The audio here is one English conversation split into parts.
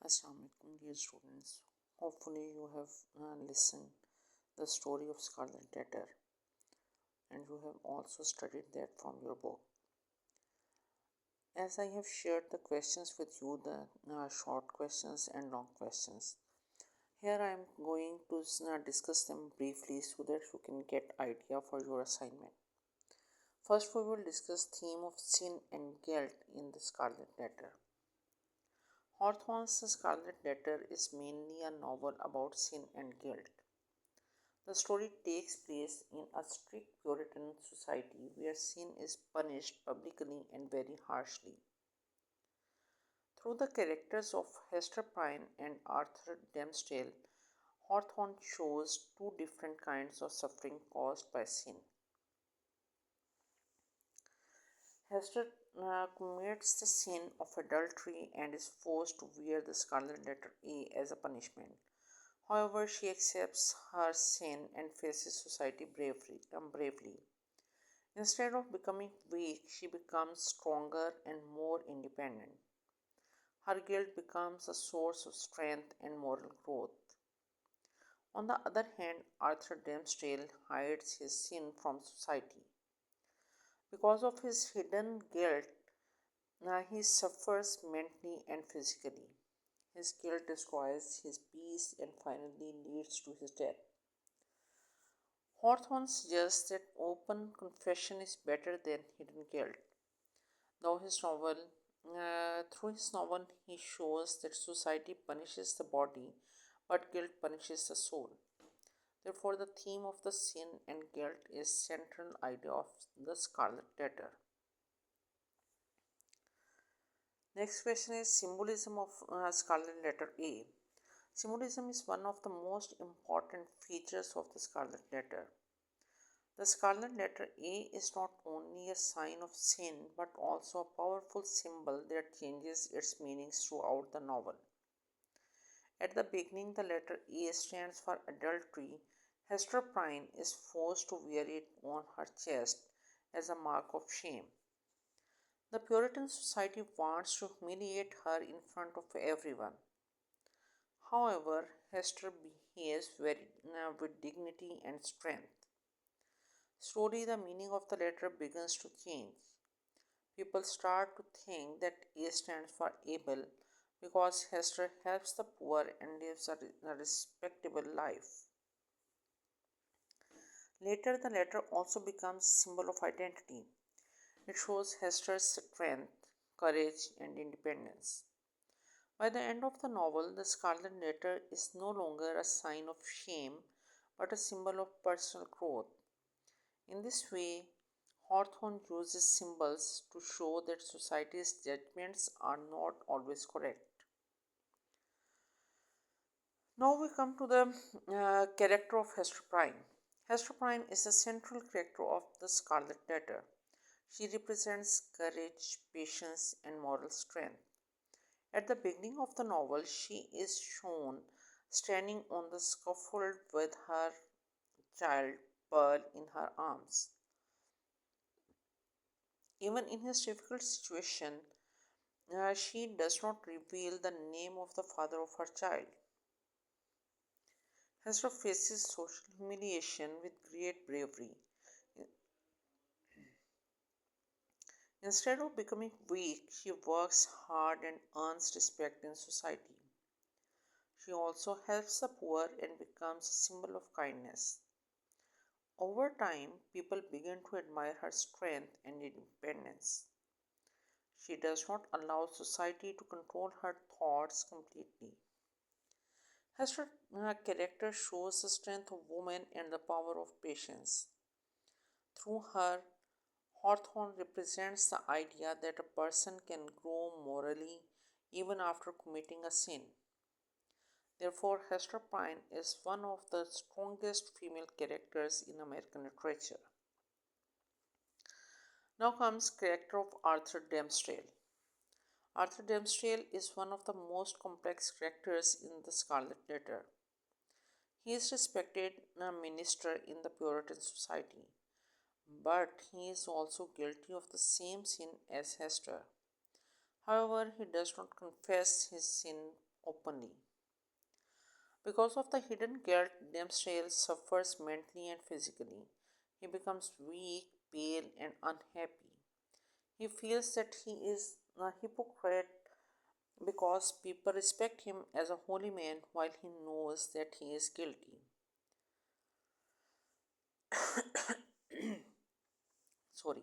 Assalamu alaikum, dear students. Hopefully, you have listened the story of Scarlet Letter, and you have also studied that from your book. As I have shared the questions with you, the short questions and long questions, here I am going to discuss them briefly so that you can get idea for your assignment. First, we will discuss theme of sin and guilt in the Scarlet Letter. Hawthorne's Scarlet Letter is mainly a novel about sin and guilt. The story takes place in a strict Puritan society where sin is punished publicly and very harshly. Through the characters of Hester Prynne and Arthur Dimmesdale, Hawthorne shows two different kinds of suffering caused by sin. Hester commits the sin of adultery and is forced to wear the scarlet letter A as a punishment. However, she accepts her sin and faces society bravely. Instead of becoming weak, she becomes stronger and more independent. Her guilt becomes a source of strength and moral growth. On the other hand, Arthur Dimmesdale hides his sin from society. Because of his hidden guilt, he suffers mentally and physically. His guilt destroys his peace and finally leads to his death. Hawthorne suggests that open confession is better than hidden guilt. Though through his novel, he shows that society punishes the body, but guilt punishes the soul. Therefore, the theme of the sin and guilt is central idea of the Scarlet Letter. Next question is symbolism of Scarlet Letter A. Symbolism is one of the most important features of the Scarlet Letter. The Scarlet Letter A is not only a sign of sin but also a powerful symbol that changes its meanings throughout the novel. At the beginning, the letter A stands for adultery. Hester Prynne is forced to wear it on her chest as a mark of shame. The Puritan society wants to humiliate her in front of everyone. However, Hester behaves with dignity and strength. Slowly, the meaning of the letter begins to change. People start to think that A stands for able because Hester helps the poor and lives a respectable life. Later, the letter also becomes a symbol of identity. It shows Hester's strength, courage, and independence. By the end of the novel, the scarlet letter is no longer a sign of shame but a symbol of personal growth. In this way, Hawthorne uses symbols to show that society's judgments are not always correct. Now we come to the character of Hester Prynne. Hester Prynne is the central character of the Scarlet Letter. She represents courage, patience, and moral strength. At the beginning of the novel, she is shown standing on the scaffold with her child Pearl in her arms. Even in his difficult situation, she does not reveal the name of the father of her child. Hester faces social humiliation with great bravery. Instead of becoming weak, she works hard and earns respect in society. She also helps the poor and becomes a symbol of kindness. Over time, people begin to admire her strength and independence. She does not allow society to control her thoughts completely. Hester's character shows the strength of woman and the power of patience. Through her, Hawthorne represents the idea that a person can grow morally even after committing a sin. Therefore, Hester Prynne is one of the strongest female characters in American literature. Now comes character of Arthur Dimmesdale. Arthur Dimmesdale is one of the most complex characters in the Scarlet Letter. He is respected a minister in the Puritan society, but he is also guilty of the same sin as Hester. However, he does not confess his sin openly. Because of the hidden guilt, Dempsey suffers mentally and physically. He becomes weak, pale, and unhappy. He feels that he is a hypocrite because people respect him as a holy man while he knows that he is guilty. Sorry.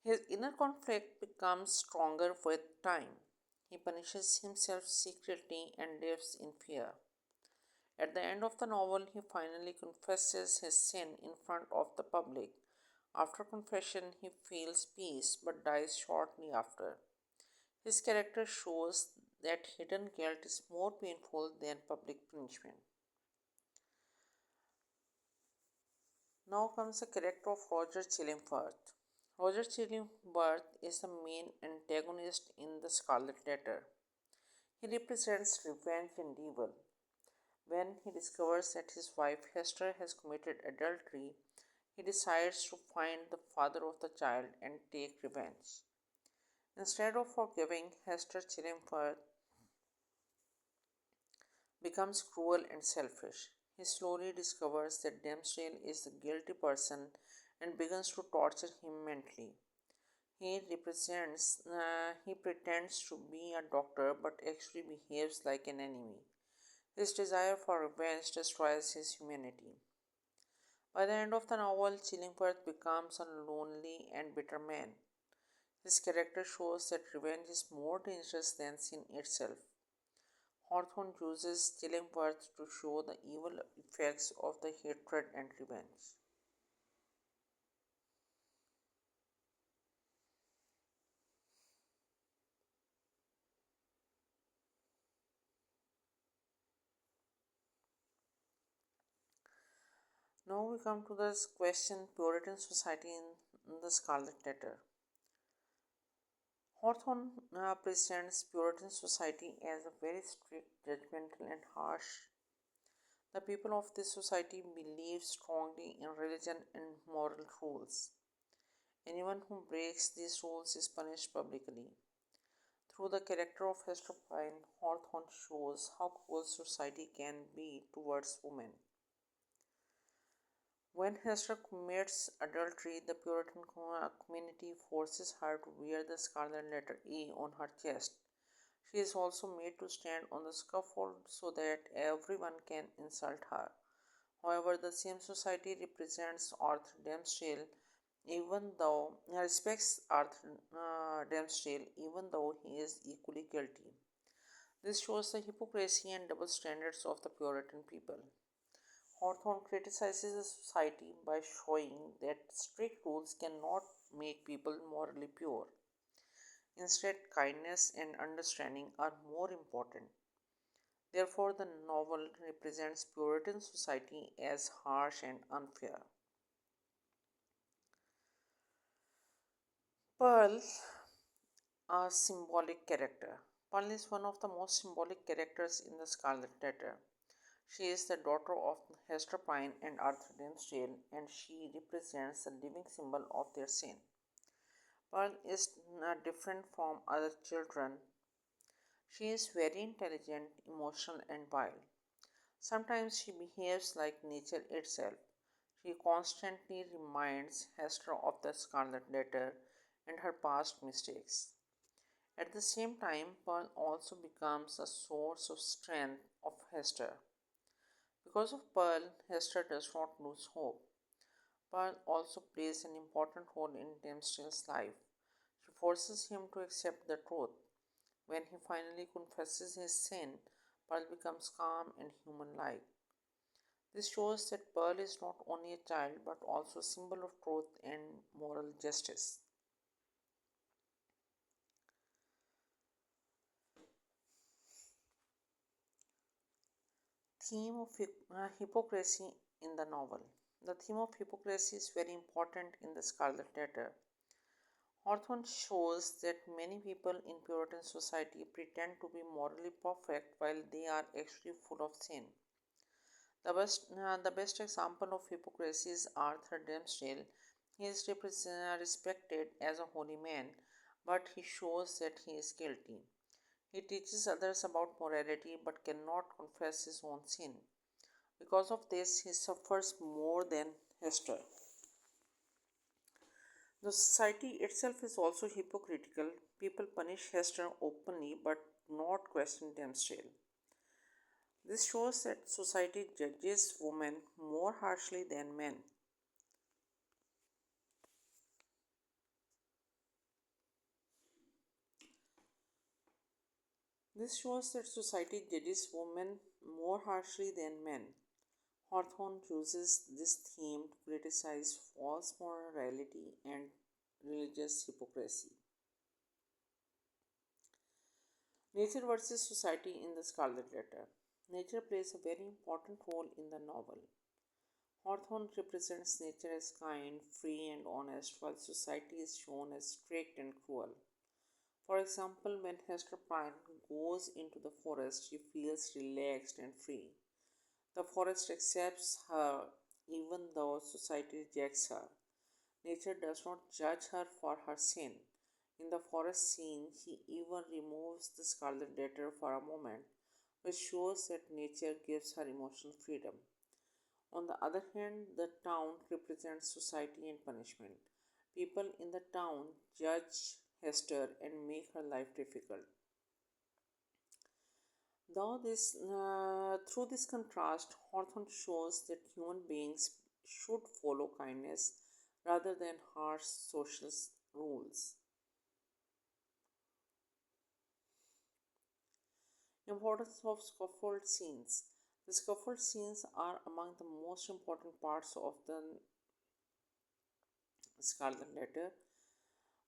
His inner conflict becomes stronger with time. He punishes himself secretly and lives in fear. At the end of the novel, he finally confesses his sin in front of the public. After confession, he feels peace but dies shortly after. His character shows that hidden guilt is more painful than public punishment. Now comes the character of Roger Chillingworth. Roger Chillingworth is the main antagonist in the Scarlet Letter. He represents revenge and evil. When he discovers that his wife Hester has committed adultery, he decides to find the father of the child and take revenge. Instead of forgiving, Hester Chillingworth becomes cruel and selfish. He slowly discovers that Dempsey is the guilty person and begins to torture him mentally. He pretends to be a doctor but actually behaves like an enemy. His desire for revenge destroys his humanity. By the end of the novel, Chillingworth becomes a lonely and bitter man. His character shows that revenge is more dangerous than sin itself. Hawthorne uses Chillingworth to show the evil effects of the hatred and revenge. Now we come to this question Puritan society in the Scarlet Letter. Hawthorne presents Puritan society as a very strict, judgmental, and harsh. The people of this society believe strongly in religion and moral rules. Anyone who breaks these rules is punished publicly. Through the character of Hester Prynne, Hawthorne shows how cruel society can be towards women. When Hester commits adultery, the Puritan community forces her to wear the scarlet letter A on her chest. She is also made to stand on the scaffold so that everyone can insult her. However, the same society represents Arthur Dempsey, even though respects Arthur Dempsey, even though he is equally guilty. This shows the hypocrisy and double standards of the Puritan people. Hawthorne criticizes the society by showing that strict rules cannot make people morally pure. Instead, kindness and understanding are more important. Therefore, the novel represents Puritan society as harsh and unfair. Pearl, a symbolic character. Pearl is one of the most symbolic characters in the Scarlet Letter. She is the daughter of Hester Prynne and Arthur Dimmesdale, and she represents the living symbol of their sin. Pearl is different from other children. She is very intelligent, emotional, and wild. Sometimes she behaves like nature itself. She constantly reminds Hester of the Scarlet Letter and her past mistakes. At the same time, Pearl also becomes a source of strength of Hester. Because of Pearl, Hester does not lose hope. Pearl also plays an important role in Dempsey's life. She forces him to accept the truth. When he finally confesses his sin, Pearl becomes calm and human like. This shows that Pearl is not only a child but also a symbol of truth and moral justice. Theme of hypocrisy in the novel. The theme of hypocrisy is very important in the Scarlet Letter. Hawthorne shows that many people in Puritan society pretend to be morally perfect while they are actually full of sin. The best example of hypocrisy is Arthur Dimmesdale. He is respected as a holy man, but he shows that he is guilty. He teaches others about morality but cannot confess his own sin. Because of this, he suffers more than Hester. The society itself is also hypocritical. People punish Hester openly but not question them still. This shows that society judges women more harshly than men. This shows that society judges women more harshly than men. Hawthorne uses this theme to criticize false morality and religious hypocrisy. Nature versus society in the Scarlet Letter. Nature plays a very important role in the novel. Hawthorne represents nature as kind, free, and honest, while society is shown as strict and cruel. For example, when Hester Prynne goes into the forest, she feels relaxed and free. The forest accepts her even though society rejects her. Nature does not judge her for her sin. In the forest scene, he even removes the scarlet letter for a moment, which shows that nature gives her emotional freedom. On the other hand, the town represents society and punishment. People in the town judge Hester and make her life difficult. Through this contrast, Hawthorne shows that human beings should follow kindness rather than harsh social rules. Importance of scaffold scenes. The scaffold scenes are among the most important parts of the Scarlet Letter.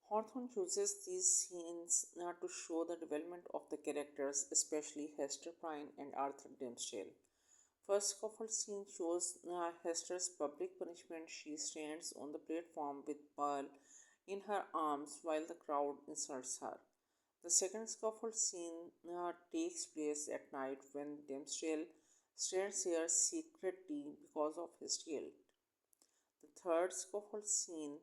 Hawthorne uses these scenes to show the development of the characters, especially Hester Prynne and Arthur Dimmesdale. First scaffold scene shows Hester's public punishment. She stands on the platform with Pearl in her arms while the crowd insults her. The second scaffold scene takes place at night when Dimmesdale stands here secretly because of his guilt. The third scaffold scene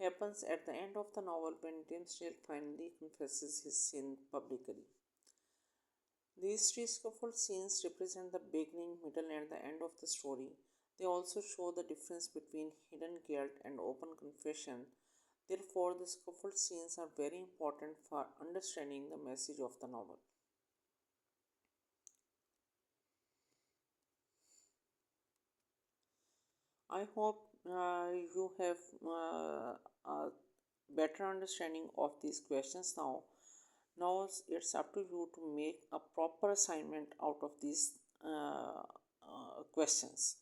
happens at the end of the novel when Dimmesdale finally confesses his sin publicly. These three scaffold scenes represent the beginning, middle, and the end of the story. They also show the difference between hidden guilt and open confession. Therefore, the scaffold scenes are very important for understanding the message of the novel. I hope you have a better understanding of these questions now. Now it's up to you to make a proper assignment out of these questions.